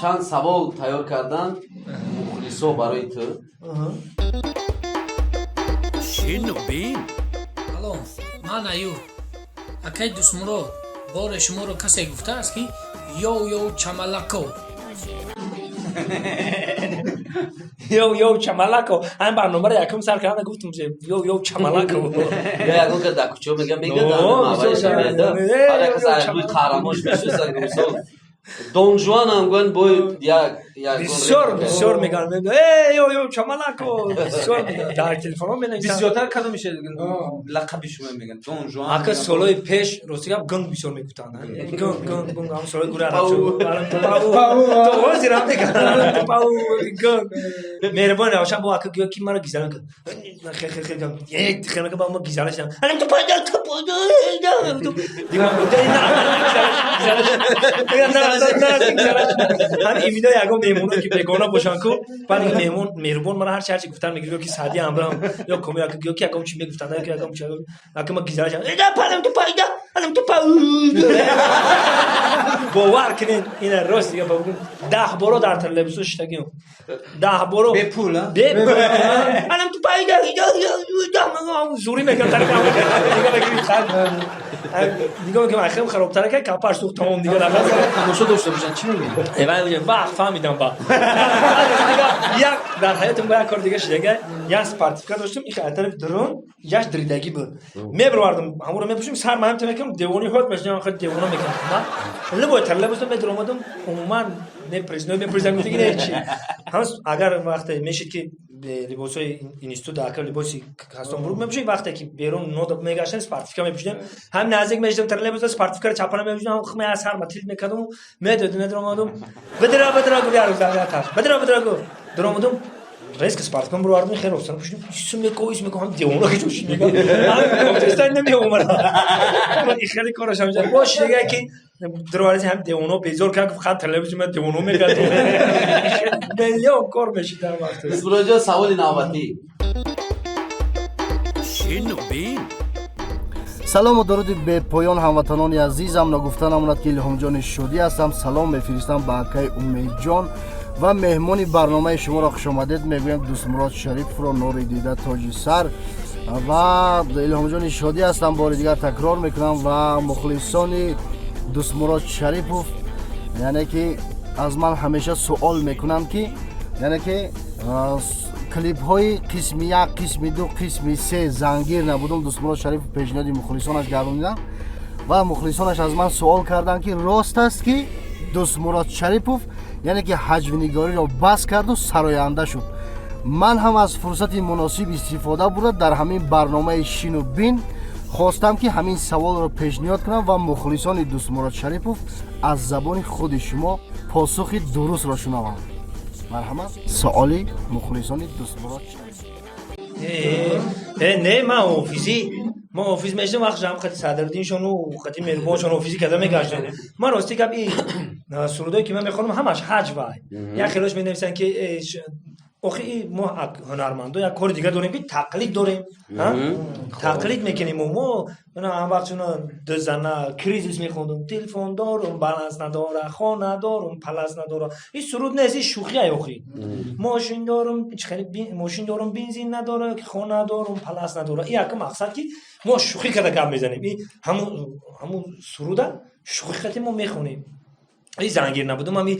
чанд савол тайёр карданд мухлисо барои ту. шинобин алло ман аю акай дусмурод бори шуморо касе гуфтааст ки ёв чамалако ёв чамалако ҳамин барномаро якум сар карда гуфтам ёв чамалако ё ягон ка дар кӯча мегам мегадмаваишаи қарамош бисӯзан мисол Дон Жуан ҳам гӯян бояд бисёр меган ёв чамалако бисёр меган дар телефонҳо менависанд бисёртар кадом мешад лақаби шумо меган Дон Жуан ака солҳои пеш рости гап гунг бисёр мегуфтанд гунг ҳам солҳои гура ҳозирам меган меҳрибон равшан бо ака гӯё ки маро гизара мекард хелмека ба мо гизара шидам ҳам имино ягон меҳмоно ки бегона бошанд ку баъд меҳмон меҳрибон мара ҳарчи гуфтан мегирӣ ки саъди амрам ё коми ака гӯё ки ягон чи мегуфтанд ягон чи ака ма гизара шидам бовар кунед ина рост дига бабугум 10 боро дар телевизор шидагим 10 боро бепул анам ту пайда зури мегам дига мегам ахим харобтар ка капаш сӯхт тамом дига тамошо дошта бошанд чӣ мегӯянд ба фаҳмидам ба як дар ҳаётам ба як кор дига шидага як спартивка доштам ин хатараф дрон яш дридагӣ буд мебравардам ҳамуро мепӯшим сар маҳам тамекам девони ход мешидам ход девона мекам либой тарлабустам медромадам умуман мепризам гуфтаги не чи ҳамс агар вақте мешид ки либосои институт ака либоси кастом бурук мепӯшем вақте ки берун нода мегаштам спартивка мепӯшидам ҳам наздик мешидам тарлабуста спартивкаро чапана мепӯшидам хме аз сар матил мекардам медромадам бедра гуярузаташ бедра гу дромадам резко спартивкам бировардам хеле осона пӯшидам исмекам ҳам девона кичуши мегам намеомад хеле корашам бош дига ки дроаризи ҳам девоно безор кард хат телевизор ма девоно мегад миллион кор мешидам вақте Исмуроҷон саволи навбатӣ шинобин салому даруди бепоён ҳамватанони азизам нагуфта намонад ки илҳомҷони шодӣ ҳастам салом мефиристам ба акаи умедҷон ва меҳмони барномаи шуморо хушомадед мегӯям дӯстмурод шариповро нури дида тоҷи сар ва илҳомҷони шодӣ ҳастам бори дигар такрор мекунам ва мухлисони дӯстмурод шарипов яъне ки аз ман ҳамеша суол мекунанд ки яъне ки клипҳои қисми 1 қисми 2 қисми 3 зангир набудум дӯстмурод шарипов пешниҳоди мухлисонаш гардонидам ва мухлисонаш аз ман суол карданд ки рост аст ки дӯстмурод шарипов яъне ки ҳаҷвинигориро бас карду сароянда шуд ман ҳам аз фурсати муносиб истифода бурда дар ҳамин барномаи шину бин хостам ки ҳамин саволро пешниҳод кунам ва мухлисони дӯстмурод шарипов аз забони худи шумо посухи дурустро шунавам марҳамат суоли мухлисони дӯстмурод не ман ман офис мешидам вақт ҷам хати садриддиншону хати меҳрибоншон офиси када мегашдам ман рости гап сурудое ки ман мехонам ҳамаш ҳаҷ вай як хелош менависанд ки охи мо ҳунармандо як кори дига дорем ки тақлид дорем тақлид мекунем мо ҳамвақт дӯзана кризис мехондам телефон дорум баланс надора хона дорум палас надора ин суруд нест ин шӯхияй охи мошин дорум бензин надора хона дорум палас надора ин яка мақсад ки мо шӯхӣ када гап мезанем ҳамун суруда шӯхӣ кати мо мехонем ин зангир набудум ҳами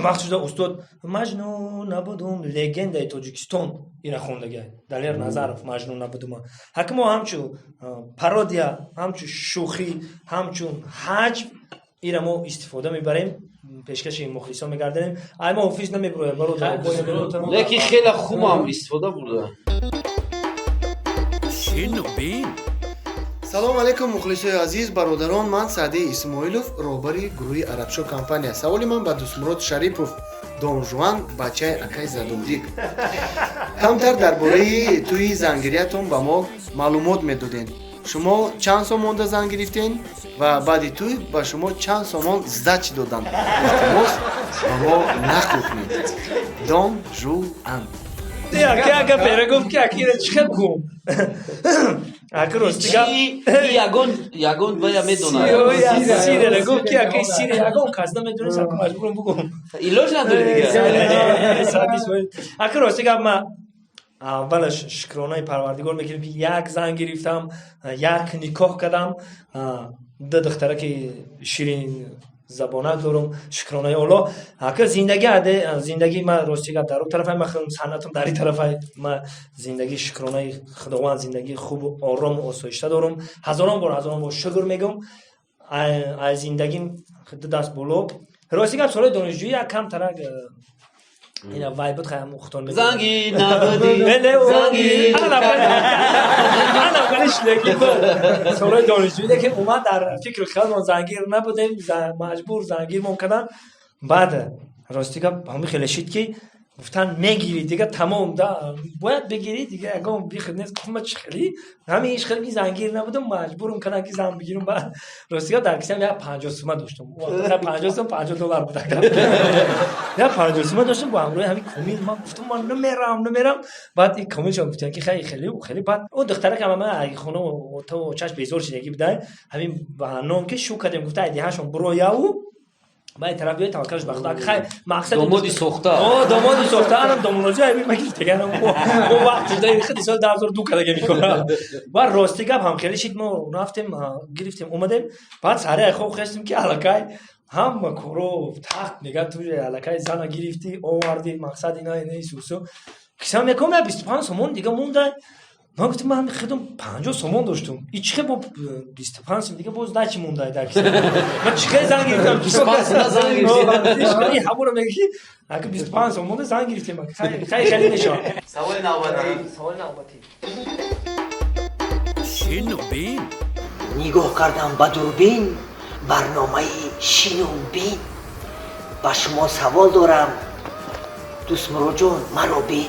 вақт шуда устод маҷнун набудум легендаи тоҷикистон ина хондагай далер назаров маҷнун набудум ҳака мо ҳамчун пародия ҳамчун шӯхӣ ҳамчун ҳаҷм ира мо истифода мебарем пешкаши мухлисон мегардонем ай мо офис намебуроям лекин хеле хубам истифода бурда шинобин салому алайкум мухлисои азиз бародарон ман саъдии исмоилов роҳбари гурӯҳи арабшо компания саволи ман ба дӯстмурод шарипов Дон Жуан бачаи акаи задодик камтар дар бораи тӯи зангириятон ба мо маълумот медодем шумо чанд сомонда занг гирифтен ва баъди тӯй ба шумо чанд сомон зач доданд илтимос ба мо нақл кунед Дон Жуан اگه راستیگه چی یگون ویا میدونه سیره گفت که اگه سیره یگون کس نمیدونه سکو مجبورم بگم ایلوش نداره دیگه اگه راستیگه ما اولش شکرانه پروردگار میکنم که یک زن گرفتم یک نکاح کردم ده دختره که شیرین زبانه دارم شکرانه اولا اگه زندگی ما راستیگه در اون طرف من سنتم در این طرف ما زندگی شکرانه خداوند زندگی خوب و آرام و آسایشته دارم هزاران بار شکر میگم از زندگیم دست بالا راستیگه سال دانشجویی یک کم ترک اینا وایبت خیلی مختار میگم زنگی نبودی زنگی انا اولش لگی سال دانشجویی که اومد در فکر خیلی ما زنگیر نبودیم مجبور زنگیر ممکنن بعد راستیگه همین خیلی شد که گفتن میگیری دیگه تمام باید بگیری دیگه اگه اون بیخد نیست گفتم چه خیلی همین ایش خیلی زنگیر نبودم مجبورم کنم که زن بگیرم بعد راستیگه در کسیم یک 50 تومن داشتم وقتا 50 دلار بود یا 50 تومن داشتم با همراه همین کمیل من گفتم من نمیرم بعد این کمیل شما گفتن که خیلی بعد اون دختره که من اگه خونه و تو چش بیزور شدگی بدای همین بهانه که شو کردم گفت ایده هاشون برو یاو باید طرف بیاید توکلش به خدا خیلی مقصد دامادی سوخته دامادی سوخته هم دامونوزی هایی مگه تگنم او وقت دایی خیلی سال 2002 کدگه میکنم و راستی گپ هم خیلی شید ما رفتیم گرفتیم اومدیم بعد سره خوب خستیم که علاقای هم کرو تخت نگاه توی علاقای زن گرفتی آوردی مقصد اینا سوسو کسام یکم 25 سومون دیگه مونده من گفتم من خودم 50 سومون داشتم هیچ با 25 سومون دیگه باز نچی مونده در کسی من چیکار زنگ گرفتم 25 زنگ گرفتم این همون رو میگی اگه 25 سومون زنگ گرفتم خیلی نشان سوال نوبتی شنو بین نگاه کردم با دوربین برنامه شنو بین با شما سوال دارم دوست مراد جان مرا بین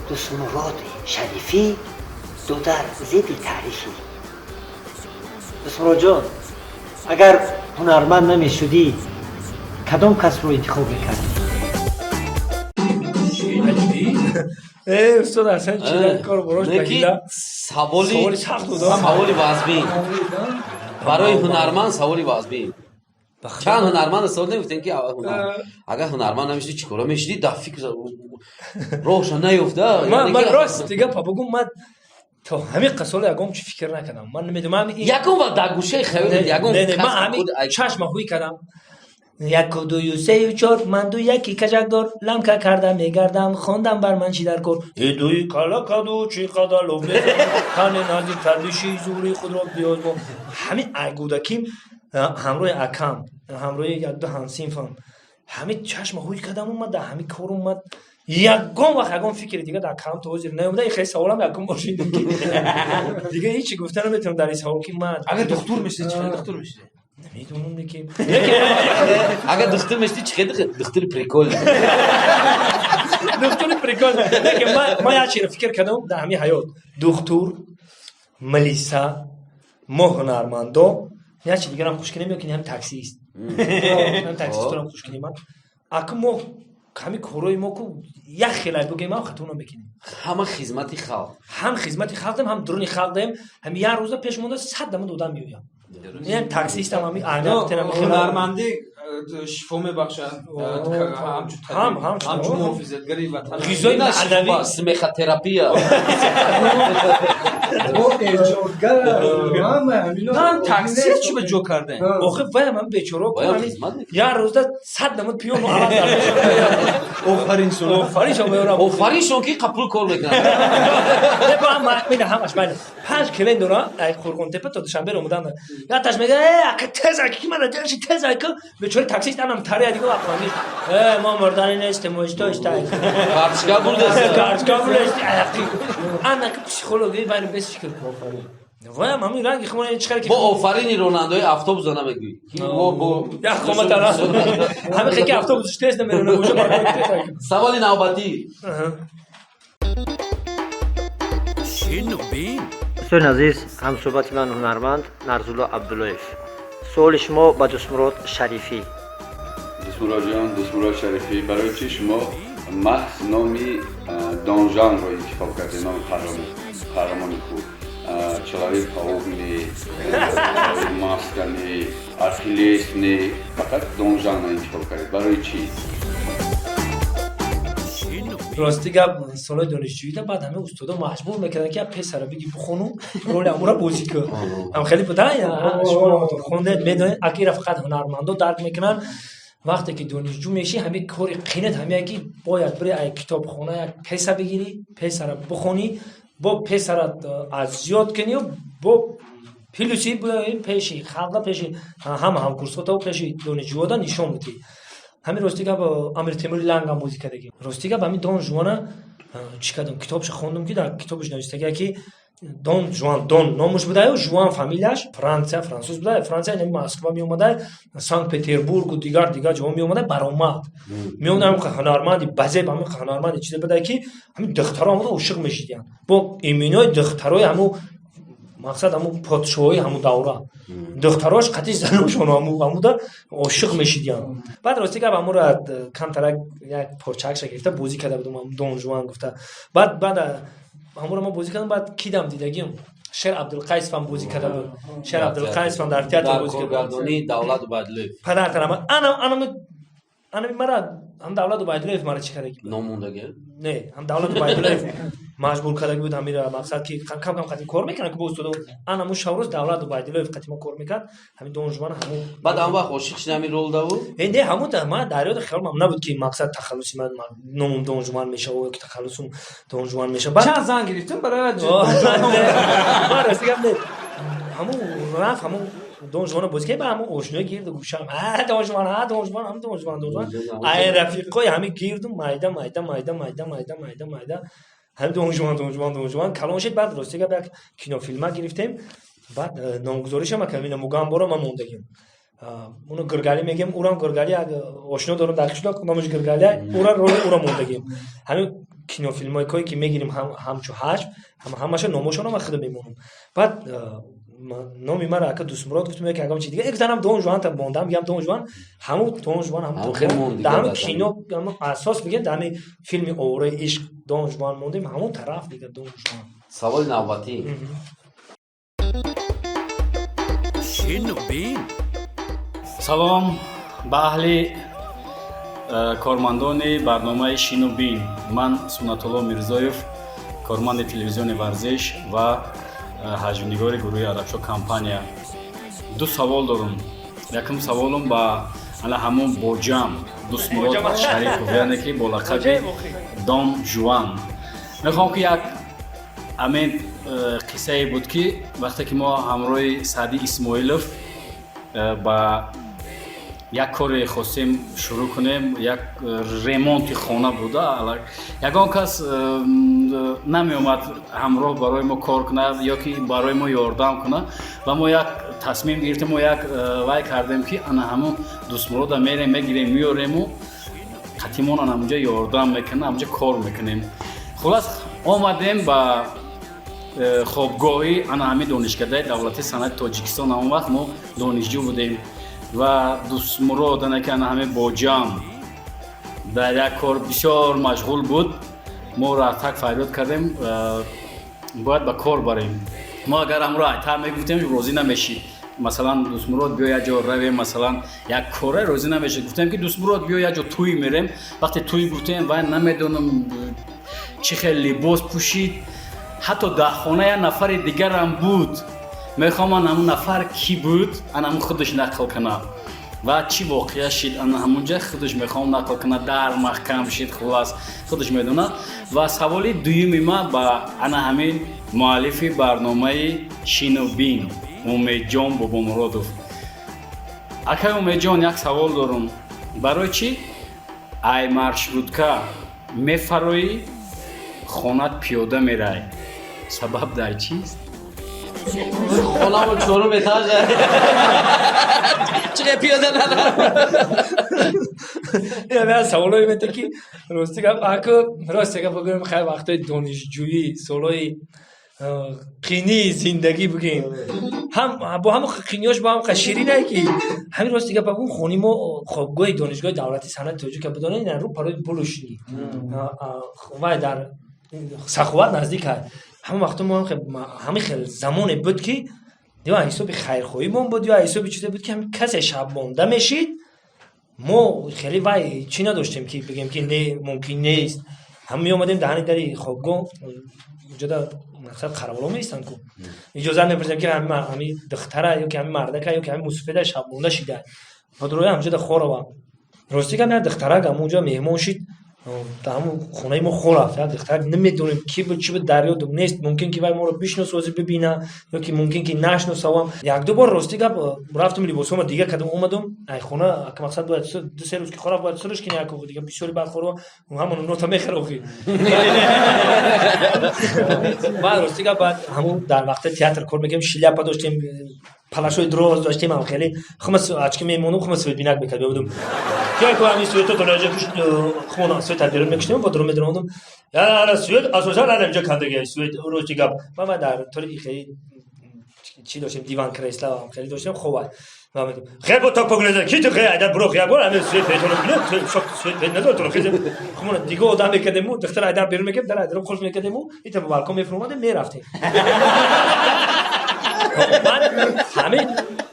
دوست مراد شریفی دو در ضد تعریفی دوست مراد جان اگر هنرمند نمی شدی کدام کس رو انتخاب میکردی؟ استاد اصلا چی کار براش بگیدم سوالی سخت بود سوالی وازبین برای هنرمند سوالی وازبین چند هنرمند سوال نمیفتن که اگر هنرمند نمیشدی چی کارا میشدی در فکر روشن نیفته من راست دیگه بگم من تو همین قصول یکم چی فکر نکردم من نمیدونم یکم و در گوشه خیلی یکم من همین چشم هوی کردم یک و دوی و سه و چار من دو یکی کجک دار لمکه کردم میگردم خوندم بر من چی در کار ای دوی کالا کادو چی قدا لوبه تن نازی تردشی زوری خود را بیاز با همین اگودکیم همراه اکم همراه یک دو همسینفم همین چشم هوی کردم اومد همین کار اومد یکم وقت یکم فکر دیگه در کم توضیح نیومده خیلی سوالم یکم باشین دیگه هیچی گفتن نمیتونم در این سوال که من اگر دکتر میشدی چه دکتر میشدی؟ نمیدونم دیگه اگر دختر میشدی چه دختر پریکول دکتر پریکول دیگه ما یه چیز فکر کردم در همین حیات دکتر ملیسا ما هنرمندا یه چیز دیگه هم خوشکنی میکنیم هم تاکسی است هم تاکسی هم خوشکنی من اگه ما کمی کارای ما کو یک خیلی بگیم ما خطونا بکنیم همه خدمتی خلق هم خدمتی خلق دیم هم درونی خلق دیم هم یه روزه پیش مونده 100 دم دادم میویم یعنی تاکسی است هم اعداد تنم هنرمندی شفا میبخشن همچون محافظتگری وطن غذای معدنی سمیخ تراپی من تاکسی چی به جو کردن آخه وای من بیچاره کنم یه روزه 100 دم پیونو عوض آفرین شون که قبول کار میکنن نه با هم میده همش من 5 کیلو دورا خورگون تپه تا دوشنبه اومدن یا تاش میگه که تزا کی من دلش تزا که بیچاره تاکسی هم تری دیگه واقعا ما مردانی نیستیم مشتو استای کارچگاه بوده کارچگاه بوده انا که پسیکولوژی برای بسیکل آفرین وای مامی رنگ خمون چیکار کی با آفرین رونالدوی اتوبوس زنه میگی با یا خمت انا همه خیلی اتوبوس تست نمیرونه اونجا سوال نوبتی شنو بین دوستان عزیز هم صحبت من هنرمند نرزولا عبداللهیف سوال شما با دوست مراد شریفی دوست مراد جان دوست مراد شریفی برای چی شما مکس نامی دانجان رو انتخاب کردید نام قهرمان خوب человек паубни, маскани, архилесни, фақат донжана интихоб кард. Барои чӣ? рости гап солҳои донишҷӯида баъд ҳамаи устодо маҷбур мекарданд ки песара биги бихону роли амура бозӣ кун. ҳам хеле буда шумо хондед медонед акира фақат ҳунармандо дарк мекунанд. вақте ки донишҷӯ мешӣ ҳамин кори қинет ҳамяе ки бояд бири ай китобхона як песа бигирӣ, песара бихонӣ, бо песарат азёд кунӣ, бо плюси пеши халқа пеши ҳама ҳамкурсотао пеши донишҷӯода нишон будӣ. ҳамин рости гап амир темури лангам бозӣ кардагӣ. рости гап ҳамин Дон Жуана чӣ кардам китобша хондам ки дар китобаш навистагия ки Дон Жуан Дон номуш будаю, Жуан фамилияш, Франсия франсуз будаю, Франсия яъни Москва меомадай, Санкт Петербургу дигар ҷо меомадай баромад. Меомадай ҳамин ҳунарманди базеб ҳамин ҳунарманди чизе будай ки ҳамин духтаро ҳамуда ошиқ мешидиянд. Бо иминои духтарои ҳамун мақсад ҳамун подшоҳии ҳамун давра. Духтарош қатъи заношон ҳамуда ошиқ мешидиянд. Баъд рости гап ҳамура камтарак як порчаакша гирифта бозӣ карда будам Дон Жуан гуфта. Баъд ҳамура мо бозӣ кардам, баъд кидам дидагим Шер Абдулқайсовам бозӣ карда буд. Шер Абдулқайсовам дар театр бозӣ карда. коргардонии Давлат Убайдуллоев. Падартарам анами мара ҳам Давлат Убайдуллоев мара чӣ кардаги? Номондагӣ? Не, ҳам Давлат Убайдуллоев маҷбур кардаги буд ҳамира мақсад ки кам қатъи кор мекунад ки бо устодо анаму шаврӯз Давлат Убайдуллоев қатъи ма кор мекард. ҳамин Дон Жуан ҳамун баъд ҳамон вақт ошиқ шида ҳамин рол даву? Не ҳамун ман дар ёд хиёлам набуд ки мақсад тахаллуси ман номум Дон Жуан мешава ё ки тахаллусум Дон Жуан мешава. чанд зан гирифтем барои рости гап не ҳамун рафт ҳамун Дон Жуана бозӣ ки ба ҳамун ошнои гирду гӯшам Дон Жуан Дон Жуан ҳам Дон Жуан ай рафиқои ҳамин гирду майда ҳамин Дон Жуан калон шид. баъд рости гап як кинофилма гирифтем. баъд номгузоришам акамина мугамборо ма мондагим. уно Гиргалӣ мегем, урам Гиргалӣ як ошно дорам дар кишода номаш Гиргалӣ, ура роли ура мондагим. ҳамин кинофилмои ки мегирим ҳамчу ҳаҷм ҳамаша номошонро ма худам мемонам. баъд номи мара ака Дусмурод гуфтум ки агам чи дига як занам Дон Жуан та мондам гам Дон Жуан ҳамун Дон Жуан ҳамун дар кино ҳамун асос бигем дар ҳамин филми Овораи ишқ Дон Жуан мондем ҳамун тараф дига Дон Жуан. саволи навбатӣ. шинубин салом ба аҳли кормандони барномаи Шинубин. Ман Сунатулло Мирзоев, корманди телевизиони варзиш ва ҳаҷвинигори гурӯҳи Арабшо компания. Ду савол дорам. Якум саволум ба ана ҳамон боҷам Дусмурод Шарипов, яъне ки бо лақаби Дон Жуан. мехоҳам ки як амин қиссае буд ки вақте ки мо ҳамроҳи Саъди Исмоилов ба як кори хостем шурӯъ кунем, як ремонти хона буда, ягон кас намеомад ҳамроҳ барои мо кор кунад ё ки барои мо ёрдам кунад ва мо як тасмим гирифтем, мо як вай кардем ки ана ҳамон Дусмурода мерем мегирем меёрему қатъимон ана ҳамунҷа ёрдам мекунем, ҳамунҷа кор мекунем. хулас омадем ба хобгоҳи ана ҳамин донишкадаи давлати санъати Тоҷикистон. ҳамон вақт мо донишҷӯ будем ва Дусмурод ана ки ана ҳамин боҷам дар як кор бисёр машғул буд. мо рафтак фарёд кардем бояд ба кор барем. мо агар ҳамро айтар мегуфтем розӣ намешид. масалан Дусмурод биё як ҷо равем, масалан як коре розӣ намешид. гуфтем ки Дусмурод биё як ҷо тӯй мерем. вақте тӯй гуфтем вай намедонам чӣ хел либос пӯшид. ҳатто дар хона як нафари дигарам буд. мехоҳам ана ҳамун нафар кӣ буд, ана ҳамун худаш нақл кунад ва чӣ воқеа шид ана ҳамунҷа худаш мехоҳам нақл кунад, дар маҳкам шид, хулас худаш медонад. ва саволи дуюми ман ба ана ҳамин муаллифи барномаи Шинубин Умедҷон Бобомуродов. акай Умедҷон, як савол дорам. барои чӣ ай маршрутка мефароӣ хонат пиёда мерай? сабаб дар чист? خونه‌مون چهارم etaje. چقدر پیاده ندارم. یعنی سوالایی میاد که راستی که بگم خیلی وقتای دانشجویی سالای قینی زندگی بگیم هم با هم قینیاش با هم شیرین نه که همین راستی که بگم خونی ما خوابگاه دانشگاه دولتی صنعت توجه که بدانه این رو برای پولشنی و در سخوت نزدیک است. همون وقت ما همین خیلی زمانی بود که یا حساب خیرخواهی بود یا حساب چیزی بود که کسی شب مونده میشید. ما خیلی وای چی نداشتیم که بگیم که نه ممکن نیست. هم می اومدیم دهنی داری خوابگاه اونجا در مقصد خرابالو میستن کو اجازه نمی‌پرسیم که همین دختره یا که همین مرده یا که همین مسافر شب مونده شده خودروی همونجا در خورا راستی که نه دختره اونجا مهمون شد در همون خونه ما خور رفت دختر نمیدونیم کی بود چی بود دریا دوم نیست ممکن که وای ما رو بشناسه ببینه یا که ممکن که نشناسم یک دو بار راستی که رفتم لباسم دیگه کدوم اومدم ای خونه که مقصد باید دو سه روز که خراب باید سرش کنه یک دیگه بسیاری بعد خورو همون نوتا میخره بعد راستی که بعد همون در وقت تئاتر کار میگم شلیاپا داشتیم پلاشوی دروز داشتیم هم خیلی خمس اچکی میمونم خمس ببینک میکرد بودم که همین سویت تو راجع پشت خونه سویت بیرون میکشیم با درو میدرونم یا سویت اساسا اینجا کندگی سویت روزی گپ ما در طوری خیلی چی داشتیم دیوان کرسلا خیلی داشتیم خوبه خیلی با تا پگنده کی تو خیلی عدد برو خیلی بار همین سویت پیتون میاد شوک سویت پیت نداره تو خیلی خمون دیگه آدم میکردیم دختر عدد بیرون میکرد در عدد خوش میکردیم ایت با بالکن میفرمودیم میرفتیم همین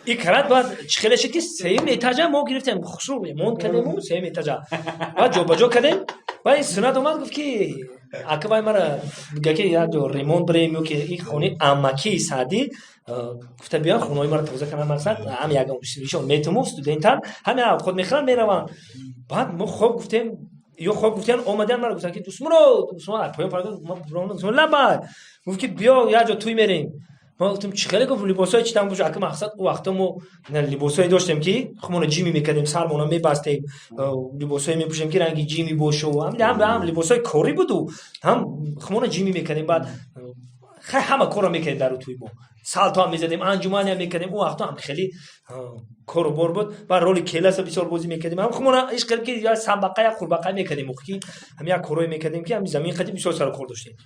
این کرد بعد خیلی شکی سیم ایتاجا ما گرفتیم خسرو مون کردیم سیم ایتاجا بعد جو بجو کردیم بعد این سنت اومد گفت که اکبای مرا میگه که یا جو ریمون بریم که این خونه امکی سادی گفت بیا خونه مرا توزیع کنم مقصد هم یگام میشون میتونم استودنتان همه خود میخوام میروم بعد ما خوب گفتیم یا خوب گفتن اومدن مرا گفتن که دوست مرا پایان پرد ما برام لبا گفت که بیا یا جو توی میریم ما گفتم چیکار کنم لباسای چیدم باشه اگه مقصد او وقتا ما لباسای داشتیم که خمون جیمی میکردیم سرمون میبستیم لباسای میپوشیم که رنگی جیمی باشه و هم لباسای کاری بود هم خمون جیمی میکردیم بعد همه کارا میکردیم در توی ما سالت هم میزدیم انجمن هم میکردیم اون وقتا هم خیلی کارو بر بود و رول کلاس بسیار بازی میکردیم هم خمون ایش کردیم که یا سنبقه یا قورباغه میکردیم که هم یا کارای میکردیم که هم زمین خدیم بسیار سر کار داشتیم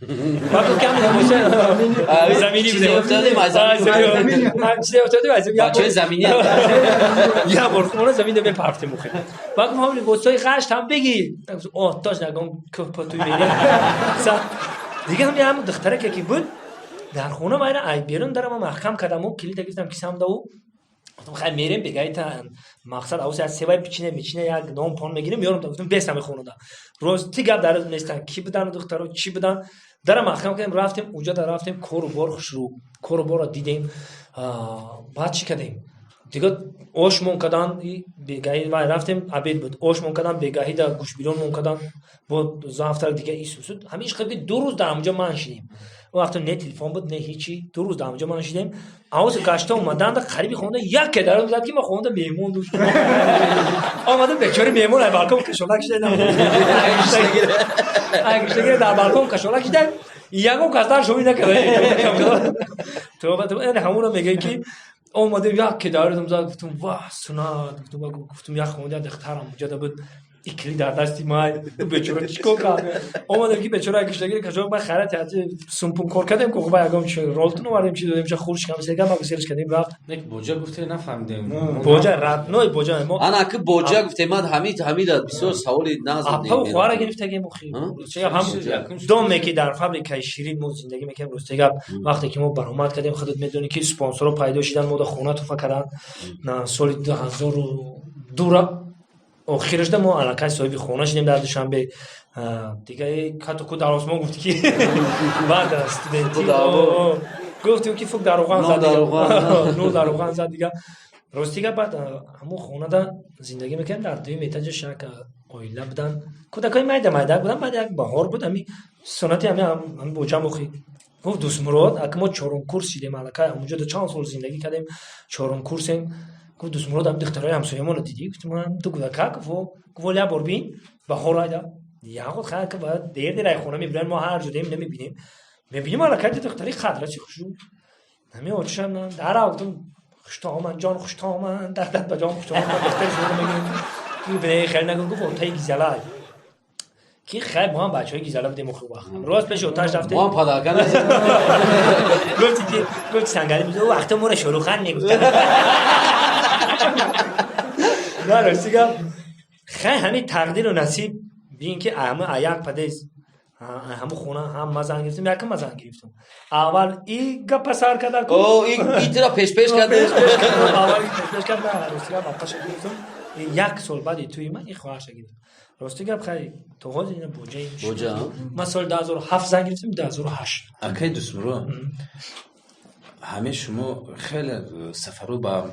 بعد که هم زمینی افتادیم از بچه زمینی یا برخونه زمین به پرفته مخه بعد ما هم لباسای قشت هم بگی آتاش نگم که پتوی میریم دیگه هم دختره که بود در خونه ما ای بیرون درم محکم کردم و کلید گرفتم کیسم داو گفتم خیلی میریم بگایت مقصد اوس از سوای میچینه یک نام پون میگیریم میارم گفتم بیستم خونه دا روز دیگه در نیستن کی بدن دخترو چی بدن درم محکم کردیم رفتیم اونجا در رفتیم کور بار شروع کور بار دیدیم بعد چی کردیم دیگه اوش مونکدان بگاهی و رفتیم عبید بود اوش مونکدان بگاهی در گوش بیرون مونکدان بود زافتر دیگه ایسوسود همیشه خیلی دو روز در اونجا من شدیم وقتی نه تلفن بود نه هیچی دو روز در اونجا من شدیم آوز گشته اومدن در قریبی خونده یک که در زد که ما خونده میمون دوش آمدن بیچاره میمون ای بالکن کشولک شده اگه در بالکن کشولک شده یکو کاستار شوی نکرده تو این همون رو میگه که اومده یک که دارم زد گفتم واه سناد گفتم یک خونده دخترم اونجا بود ایکلی در دستی ما بیچاره چیکار کرد اومدم که بیچاره کشتگیر کجا با خرات از سومپون کار کردیم که با یگام چه رولتون وردیم چی دادیم چه خورش کم سگم ما سرش کردیم رفت یک بوجا گفته نفهمیدم بوجا رفت نوی بوجا ما انا که بوجا گفته من حمید بسیار سوالی نازم اپا خواره گرفتگی مخی چه هم دوم که در فابریکای شیرین ما زندگی میکنیم روستگا وقتی که ما برآمد کردیم خودت میدونی که اسپانسرها پیدا شدن ما خونه تو فکران نه سال 2002 آخرش دم ما علاقه صاحب خونه شدیم در دوشنبه دیگه کاتو کو در آسمان گفت که بعد استودنتی گفتیم که فوق داروغان زد نو داروغان زد دیگه روستیگا بعد همون خونه دا زندگی میکنیم در دوی میتاج شک اویلا بودن کودکای مایده بودن بعد یک بهار بود همین سنتی همین بوجا مخی گفت دوست مراد اگه ما چهارم کورس شدیم علاقه اونجا دو چند سال زندگی کردیم چهارم کورسیم گفت دوست مراد هم دخترای همسایه‌مون رو دیدی گفتم من تو کودکا گفت لیا بربین بهار آیدا یا خود خاله که بعد دیر خونه میبرن ما هر جودیم نمیبینیم میبینیم علاقه دختری خضرا چی خوشو همین اوچشم در آوردم خوشتام جان خوشتام دست به جان خوشتام دختر شروع میگیم که خیلی نگم گفت تای گیزلای کی خیلی ما هم بچهای گیزلا بودیم خوب وقت روز پیش اوتاش رفتیم ما هم پدرکن گفت سنگلی میگه وقت ما رو شروخان میگفت نه راستی خیلی همین تقدیر و نصیب بین که همه یک پدیز همون خونه هم مزن گرفتیم یکم مزن گرفتم اول این گپ سر کرد او این ترا پیش کرده اول پیش کرد نه راستی گپ پاش گرفتم یک سال بعد توی من این خواهش گرفتم راستی گپ خیلی تو خود اینا بوجه من سال 2007 زنگ گرفتم 2008 اکی دوستمرو همه شما خیلی سفرو با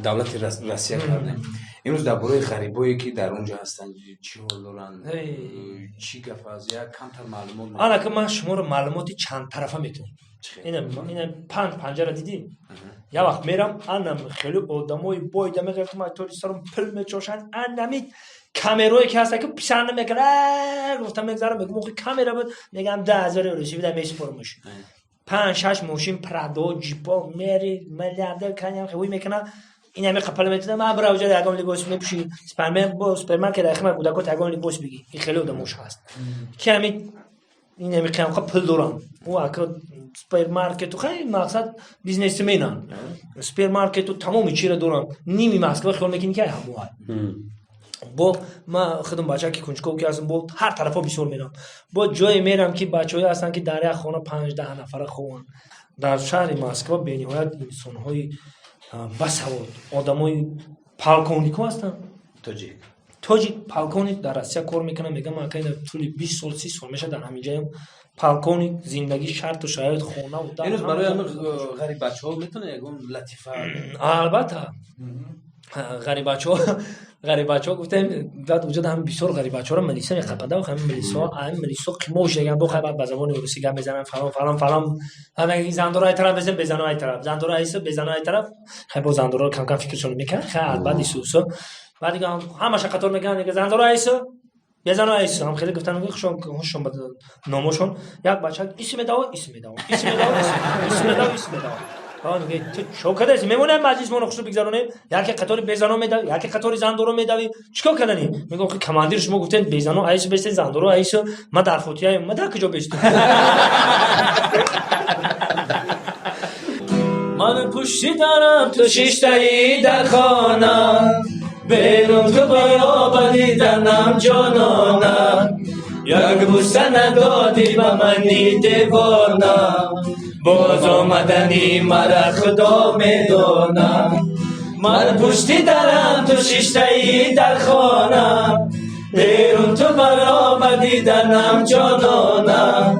دولت روسیه کردیم امروز درباره غریبایی که در اونجا هستن چی حال دارن چی گپ از یک کمتر معلومات حالا که من شما رو معلوماتی چند طرفه میتونم اینا پنجره دیدی یا وقت میرم انم خیلی آدمای بایده میگفتم من توریستارم پل میچوشن انمی کامرایی که هست که پیشان میکنه گفتم میگذارم میگم موقع کامرا بود میگم 10,000 یورو چی بدم میسپرمش 5-6 ماشین پرادو جیپا میری میلیاردر کنیم خوی میکنه این همه قپل میتونه من برای وجود اگام لباس میپوشی سوپرمارکت اخمه کودکات اگام لباس بگی این خیلی آدموش هست که همین این همه قیام پل دوران او اکر سوپرمارکت خیلی مقصد بیزنس مینان سوپرمارکت تمام چیز دوران نیمی مسکو خیال میکنی که همو با ما خودم بچه که کنجکاو که هستم با هر طرفا بیشتر میرم با جای میرم که بچه‌ای هستن که در یک خانه 5-10 نفر خوان در شهر مسکو بین‌نهایت انسان‌های بسواد آدمای پالکونیک هستن تاجیک پالکونیک در روسیه کار میکنه میگم من که طول 20 سال 30 سال میشه در همین جایم پالکونیک زندگی شرط و شرایط خونه و اینو برای همه غریب بچه‌ها میتونه یگون لطیفه البته غریب بچه‌ها گفتم بعد وجود هم بسیار غریب بچه‌ها رو ملیسا میخپاده و همین ملیسا قیموش دیگه دو خبر به زبان روسی گپ میزنن فلان همه این زندورای طرف بزنن ای طرف زندورای ایسو بزنن ای طرف خب زندورا کم کم فکرشون میکنن خیلی بعد ایسوسو بعد دیگه همش قطار میگن دیگه زندورای ایسو بزنن ایسو هم خیلی گفتن میگه خوشم بده نامشون یک بچه اسم داو میگه تو چوکداش میمونه مجلس مون خوشو بگذارونه یکی قطاری بزنو میده یکی قطاری زندورو میدوی چیکار کردنی میگم که کماندیر شما گفتن بزنو ایسو بست زندورو ایسو ما در فوتیای ما در کجا بستم من پشتی دارم تو شیشتایی در خانه بیرون تو بیابانی دنم جانانم یک بوسه ندادی به منی دیوانم باز آمدنی مرا خدا میدانم من پشتی دارم تو شیشتایی در خانم بیرون تو برآمدی دنم جانانم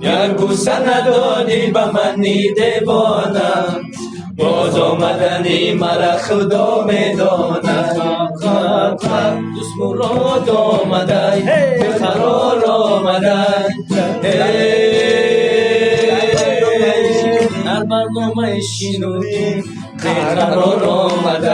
یک بوسه ندادی به منی دیوانم باز آمدنی مرا خدا میدانم دوست مراد آمده قرار آمده در برنامه شنودیم قرار آمده